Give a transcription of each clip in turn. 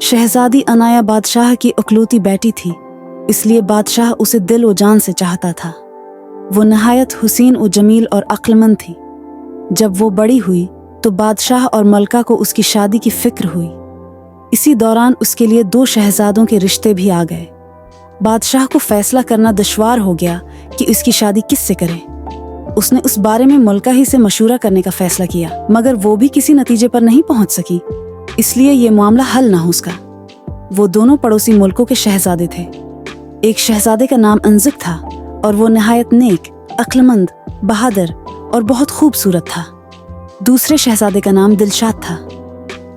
शहजादी अनाया बादशाह की इकलौती बेटी थी, इसलिए बादशाह उसे दिल व जान से चाहता था। वो नहायत हुसीन और जमील और अक्लमंद थी। जब वो बड़ी हुई तो बादशाह और मलका को उसकी शादी की फिक्र हुई। इसी दौरान उसके लिए 2 शहजादों के रिश्ते भी आ गए। बादशाह को फैसला करना दुश्वार हो गया कि उसकी शादी किससे करे। उसने उस बारे में मलका ही से मशूरा करने का फैसला किया, मगर वो भी किसी नतीजे पर नहीं पहुंच सकी, इसलिए ये मामला हल ना हो सका। वो दोनों पड़ोसी मुल्कों के शहजादे थे। एक शहजादे का नाम अंजुक था और वो नहायत नेक, अक्लमंद, बहादुर और बहुत खूबसूरत था। दूसरे शहजादे का नाम दिलशाद था।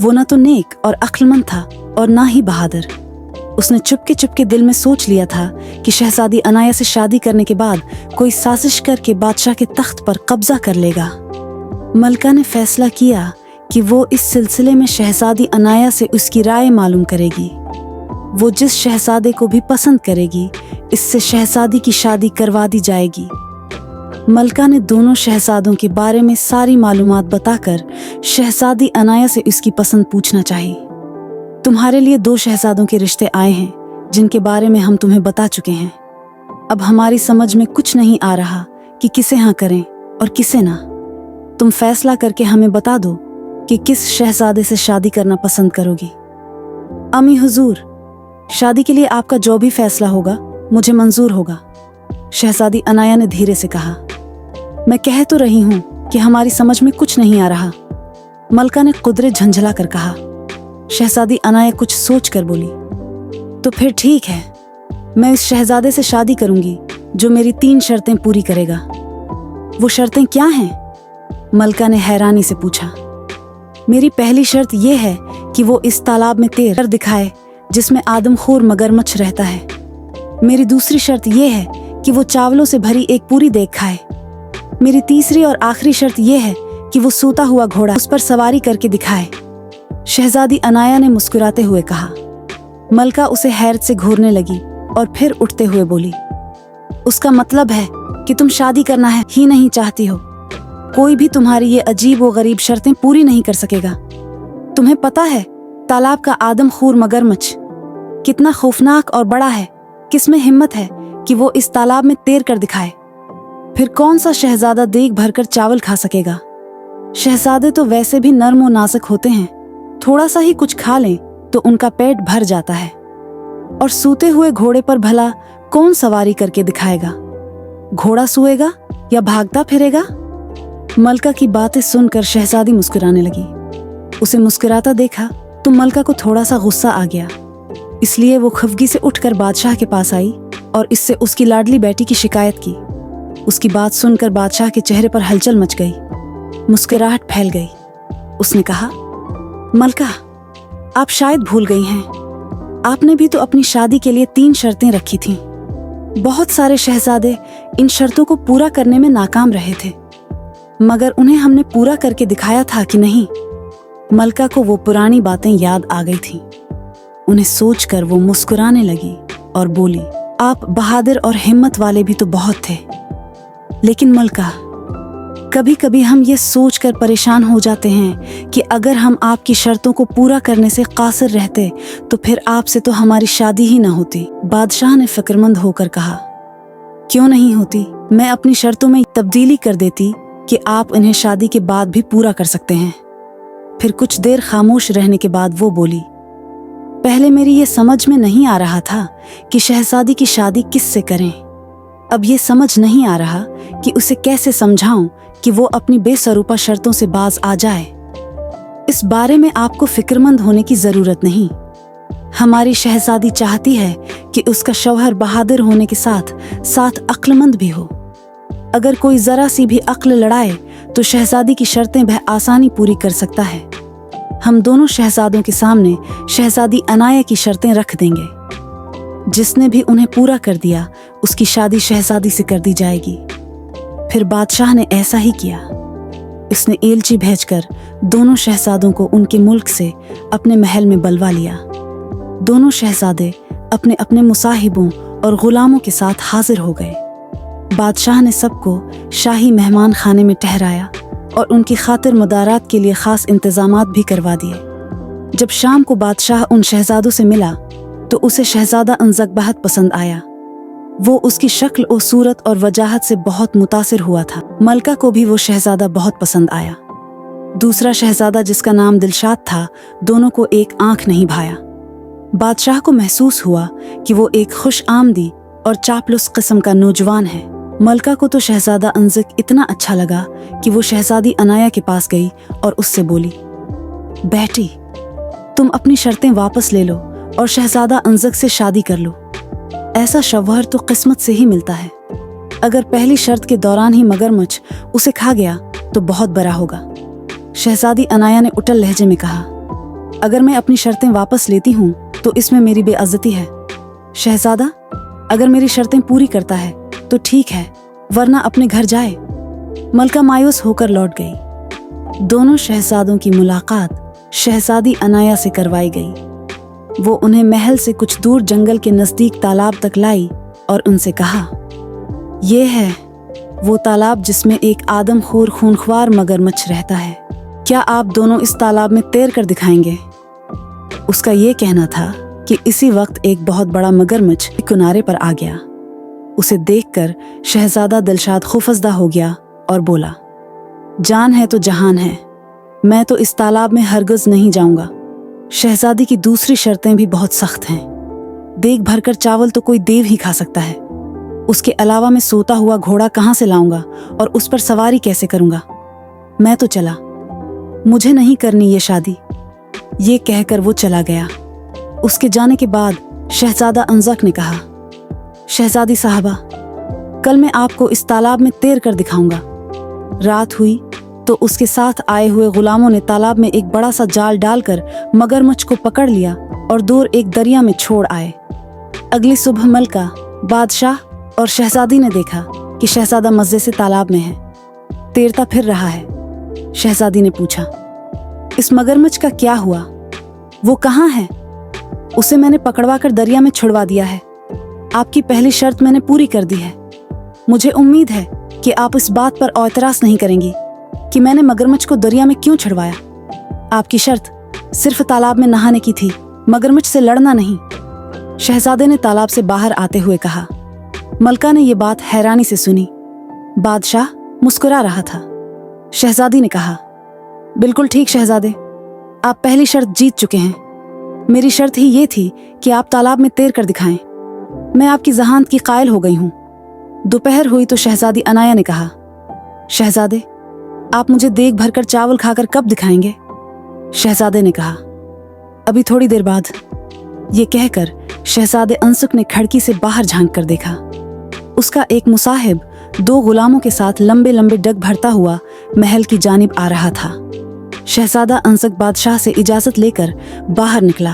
वो न तो नेक और अक्लमंद था और ना ही बहादुर। उसने चुपके चुपके दिल में सोच लिया था कि शहजादी अनाया से शादी करने के बाद कोई साजिश करके बादशाह के तख्त पर कब्जा कर लेगा। मलका ने फैसला किया कि वो इस सिलसिले में शहजादी अनाया से उसकी राय मालूम करेगी। वो जिस शहजादे को भी पसंद करेगी, इससे शहजादी की शादी करवा दी जाएगी। मलका ने दोनों शहजादों के बारे में सारी मालूमात बताकर शहजादी अनाया से उसकी पसंद पूछना चाहिए। तुम्हारे लिए 2 शहजादों के रिश्ते आए हैं, जिनके बारे में हम तुम्हें बता चुके हैं। अब हमारी समझ में कुछ नहीं आ रहा कि किसे हाँ करें और किसे ना। तुम फैसला करके हमें बता दो कि किस शहजादे से शादी करना पसंद करोगी। अमी हुजूर, शादी के लिए आपका जो भी फैसला होगा मुझे मंजूर होगा, शहजादी अनाया ने धीरे से कहा। मैं कह तो रही हूं कि हमारी समझ में कुछ नहीं आ रहा, मलका ने कुदरे झंझला कर कहा। शहजादी अनाया कुछ सोच कर बोली, तो फिर ठीक है, मैं इस शहजादे से शादी करूंगी जो मेरी 3 शर्तें पूरी करेगा। वो शर्तें क्या हैं? मलका ने हैरानी से पूछा। मेरी पहली शर्त यह है कि वो इस तालाब में तैर दिखाए जिसमें आदमखोर मगरमच्छ रहता है। मेरी दूसरी शर्त यह है कि वो चावलों से भरी एक पूरी देग खाए। मेरी तीसरी और आखिरी शर्त यह है कि वो सोता हुआ घोड़ा उस पर सवारी करके दिखाए। शहजादी अनाया ने मुस्कुराते हुए कहा। मलका उसे हैरत से घूरने लगी और फिर उठते हुए बोली, उसका मतलब है कि तुम शादी करना है ही नहीं चाहती हो। कोई भी तुम्हारी ये अजीब व गरीब शर्तें पूरी नहीं कर सकेगा। तुम्हें पता है तालाब का आदमखोर मगरमच्छ कितना खौफनाक और बड़ा है, किसमें हिम्मत है कि वो इस तालाब में तैर कर दिखाए। फिर कौन सा शहजादा देग भरकर चावल खा सकेगा? शहजादे तो वैसे भी नर्म और नाजुक होते हैं, थोड़ा सा ही कुछ खा लें तो उनका पेट भर जाता है। और सूते हुए घोड़े पर भला कौन सवारी करके दिखाएगा? घोड़ा सोएगा या भागता फिरेगा? मलका की बातें सुनकर शहजादी मुस्कुराने लगी। उसे मुस्कुराता देखा तो मलका को थोड़ा सा गुस्सा आ गया, इसलिए वो खफगी से उठकर बादशाह के पास आई और इससे उसकी लाडली बेटी की शिकायत की। उसकी बात सुनकर बादशाह के चेहरे पर हलचल मच गई, मुस्कुराहट फैल गई। उसने कहा, मलका, आप शायद भूल गई हैं, आपने भी तो अपनी शादी के लिए 3 शर्तें रखी थीं। बहुत सारे शहजादे इन शर्तों को पूरा करने में नाकाम रहे थे, मगर उन्हें हमने पूरा करके दिखाया था कि नहीं। मलका को वो पुरानी बातें याद आ गई थीं। उन्हें सोचकर वो मुस्कुराने लगी और बोली, आप बहादुर और हिम्मत वाले भी तो बहुत थे, लेकिन मलका, कभी कभी हम ये सोचकर परेशान हो जाते हैं कि अगर हम आपकी शर्तों को पूरा करने से कासिर रहते तो फिर आपसे तो हमारी शादी ही ना होती। बादशाह ने फिक्रमंद होकर कहा, क्यों नहीं होती? मैं अपनी शर्तों में तब्दीली कर देती कि आप इन्हें शादी के बाद भी पूरा कर सकते हैं। फिर कुछ देर खामोश रहने के बाद वो बोली, पहले मेरी ये समझ में नहीं आ रहा था कि शहजादी की शादी किससे करें। अब ये समझ नहीं आ रहा कि उसे कैसे समझाऊं कि वो अपनी बेसरूपा शर्तों से बाज आ जाए। इस बारे में आपको फिक्रमंद होने की जरूरत नहीं। हमारी शहजादी चाहती है कि उसका शौहर बहादुर होने के साथ साथ अक्लमंद भी हो। अगर कोई जरा सी भी अक्ल लड़ाए तो शहजादी की शर्तें वह आसानी पूरी कर सकता है। हम दोनों शहजादों के सामने शहजादी अनाया की शर्तें रख देंगे। जिसने भी उन्हें पूरा कर दिया उसकी शादी शहजादी से कर दी जाएगी। फिर बादशाह ने ऐसा ही किया। इसने एलची भेजकर दोनों शहजादों को उनके मुल्क से अपने महल में बुलवा लिया। दोनों शहजादे अपने अपने मुसाहिबों और गुलामों के साथ हाजिर हो गए। बादशाह ने सबको शाही मेहमान खाने में ठहराया और उनकी खातिर मदारात के लिए खास इंतजामात भी करवा दिए। जब शाम को बादशाह उन शहजादों से मिला तो उसे शहजादा अंजक बहुत पसंद आया। वो उसकी शक्ल और सूरत और वजाहत से बहुत मुतासिर हुआ था। मलका को भी वो शहजादा बहुत पसंद आया। दूसरा शहजादा जिसका नाम दिलशाद था, दोनों को एक आंख नहीं भाया। बादशाह को महसूस हुआ कि वो एक खुश आमदी और चापलुस किस्म का नौजवान है। मलका को तो शहजादा अंजक इतना अच्छा लगा कि वो शहजादी अनाया के पास गई और उससे बोली, बेटी, तुम अपनी शर्तें वापस ले लो और शहजादा अंजक से शादी कर लो। ऐसा शौहर तो किस्मत से ही मिलता है। अगर पहली शर्त के दौरान ही मगरमच्छ उसे खा गया तो बहुत बड़ा होगा। शहजादी अनाया ने उटल लहजे में कहा, अगर मैं अपनी शर्तें वापस लेती हूँ तो इसमें मेरी बेइज्जती है। शहजादा अगर मेरी शर्तें पूरी करता है तो ठीक है, वरना अपने घर जाए। मलका मायूस होकर लौट गई। दोनों शहजादों की मुलाकात शहजादी अनाया से करवाई गई। वो उन्हें महल से कुछ दूर जंगल के नजदीक तालाब तक लाई और उनसे कहा, ये है वो तालाब जिसमें एक आदमखोर खूनख्वार मगरमच्छ रहता है। क्या आप दोनों इस तालाब में तैर कर दिखाएंगे? उसका ये कहना था कि इसी वक्त एक बहुत बड़ा मगरमच्छ किनारे पर आ गया। उसे देखकर शहजादा दिलशाद खौफजदा हो गया और बोला, जान है तो जहान है, मैं तो इस तालाब में हरगिज नहीं जाऊंगा। शहजादी की दूसरी शर्तें भी बहुत सख्त हैं। देख भरकर चावल तो कोई देव ही खा सकता है। उसके अलावा मैं सोता हुआ घोड़ा कहाँ से लाऊंगा और उस पर सवारी कैसे करूंगा? मैं तो चला, मुझे नहीं करनी ये शादी। ये कहकर वो चला गया। उसके जाने के बाद शहजादा अंजक ने कहा, शहजादी साहबा, कल मैं आपको इस तालाब में तैर कर दिखाऊंगा। रात हुई तो उसके साथ आए हुए गुलामों ने तालाब में एक बड़ा सा जाल डालकर मगरमच्छ को पकड़ लिया और दूर एक दरिया में छोड़ आए। अगली सुबह मलका, बादशाह और शहजादी ने देखा कि शहजादा मज़े से तालाब में है, तैरता फिर रहा है। शहजादी ने पूछा, इस मगरमच्छ का क्या हुआ? वो कहाँ है? उसे मैंने पकड़वा कर दरिया में छुड़वा दिया है। आपकी पहली शर्त मैंने पूरी कर दी है। मुझे उम्मीद है कि आप इस बात पर एतराज़ नहीं करेंगी कि मैंने मगरमच्छ को दरिया में क्यों छुड़वाया। आपकी शर्त सिर्फ तालाब में नहाने की थी, मगरमच्छ से लड़ना नहीं। शहजादे ने तालाब से बाहर आते हुए कहा। मलका ने यह बात हैरानी से सुनी। बादशाह मुस्कुरा रहा था। शहजादी ने कहा, बिल्कुल ठीक शहजादे, आप पहली शर्त जीत चुके हैं। मेरी शर्त ही ये थी कि आप तालाब में तैर कर दिखाएं। मैं आपकी जहानत की कायल हो गई हूं। दोपहर हुई तो शहजादी अनाया ने कहा, शहजादे, आप मुझे देख भरकर चावल खाकर कब दिखाएंगे? शहजादे ने कहा, अभी थोड़ी देर बाद। ये कहकर शहजादे अंसुक ने खिड़की से बाहर झांक कर देखा। उसका एक मुसाहिब 2 गुलामों के साथ लंबे लंबे डग भरता हुआ महल की जानिब आ रहा था। शहजादा अंसुक बादशाह से इजाजत लेकर बाहर निकला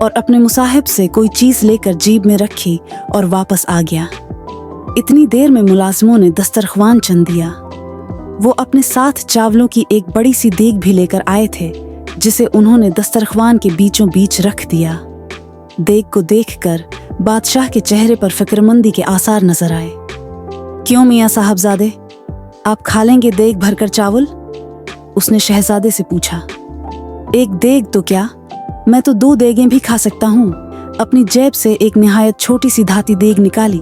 और अपने मुसाहिब से कोई चीज लेकर जेब में रखी और वापस आ गया। इतनी देर में मुलाजिमों ने दस्तरख्वान चन दिया। वो अपने साथ चावलों की एक बड़ी सी देग भी लेकर आए थे, जिसे उन्होंने दस्तरख्वान के बीचों बीच रख दिया। देग को देखकर बादशाह के चेहरे पर फिक्रमंदी के आसार नजर आए। क्यों मियाँ साहबजादे, आप खा लेंगे देग भरकर चावल? उसने शहजादे से पूछा। एक देग तो क्या, मैं तो 2 देगें भी खा सकता हूँ। अपनी जेब से एक निहायत छोटी सी धाती देग निकाली,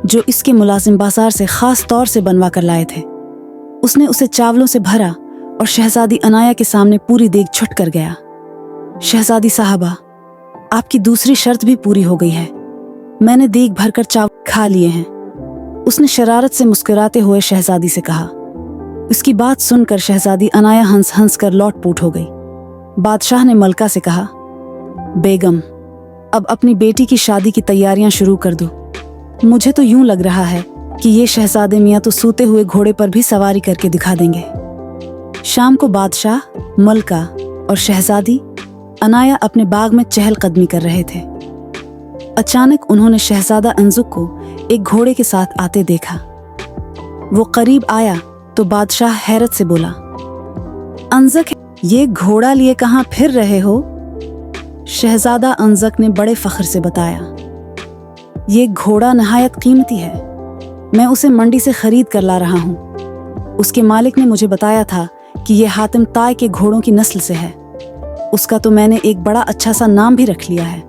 जो इसके मुलाजिम बाजार से खास तौर से बनवा कर लाए थे। उसने उसे चावलों से भरा और शहजादी अनाया के सामने पूरी देग छुट कर गया। शहजादी साहबा, आपकी दूसरी शर्त भी पूरी हो गई है। मैंने देग भरकर चावल खा लिए हैं। उसने शरारत से मुस्कुराते हुए शहजादी से कहा। उसकी बात सुनकर शहजादी अनाया हंस हंस कर लोट पोट हो गई। बादशाह ने मलका से कहा, बेगम, अब अपनी बेटी की शादी की तैयारियां शुरू कर दो। मुझे तो यूं लग रहा है कि ये शहजादे मियाँ तो सूते हुए घोड़े पर भी सवारी करके दिखा देंगे। शाम को बादशाह, मलका और शहजादी अनाया अपने बाग में चहलकदमी कर रहे थे। अचानक उन्होंने शहजादा अंजुक को एक घोड़े के साथ आते देखा। वो करीब आया तो बादशाह हैरत से बोला, अंजक, ये घोड़ा लिए कहाँ फिर रहे हो? शहजादा अंजक ने बड़े फख्र से बताया, ये घोड़ा नहायत कीमती है। मैं उसे मंडी से खरीद कर ला रहा हूँ। उसके मालिक ने मुझे बताया था कि ये हातिम ताय के घोड़ों की नस्ल से है। उसका तो मैंने एक बड़ा अच्छा सा नाम भी रख लिया है।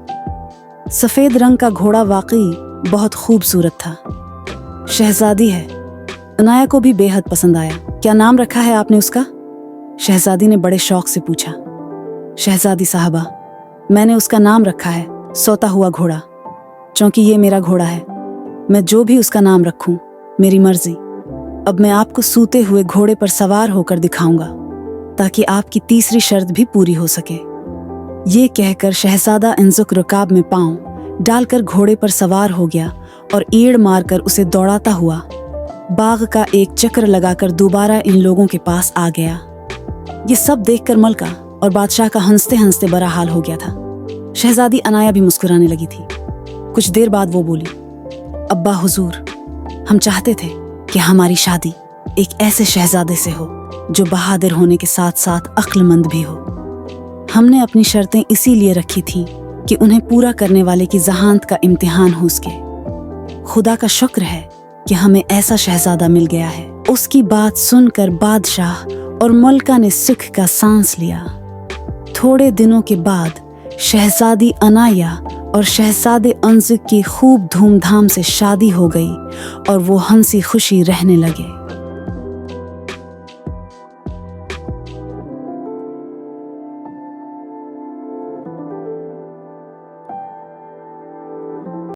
सफ़ेद रंग का घोड़ा वाकई बहुत खूबसूरत था। शहजादी है। अनाया को भी बेहद पसंद आया। क्या नाम रखा है आपने उसका? शहजादी ने बड़े शौक से पूछा। शहजादी साहबा, मैंने उसका नाम रखा है सोता हुआ घोड़ा, क्योंकि ये मेरा घोड़ा है। मैं जो भी उसका नाम रखूं, मेरी मर्जी। अब मैं आपको सूते हुए घोड़े पर सवार होकर दिखाऊंगा, ताकि आपकी तीसरी शर्त भी पूरी हो सके। ये कहकर शहजादा इंजुक रकाब में पांव डालकर घोड़े पर सवार हो गया और ईड़ मारकर उसे दौड़ाता हुआ बाग का एक चक्कर लगाकर दोबारा इन लोगों के पास आ गया। ये सब देखकर मलका और बादशाह का हंसते हंसते बुरा हाल हो गया था। शहजादी अनाया भी मुस्कुराने लगी थी। कुछ देर बाद वो बोली, अब्बा हुजूर, हम चाहते थे कि हमारी शादी एक ऐसे शहजादे से हो जो बहादुर होने के साथ साथ अक्लमंद भी हो। हमने अपनी शर्तें इसीलिए रखी थीं कि उन्हें पूरा करने वाले की ज़हानत का इम्तिहान हो सके। खुदा का शुक्र है कि हमें ऐसा शहजादा मिल गया है। उसकी बात सुनकर बादशाह और मलका ने सुख का सांस लिया। थोड़े दिनों के बाद शहजादी अनाया और शहजादे अंजुक की खूब धूमधाम से शादी हो गई और वो हंसी खुशी रहने लगे।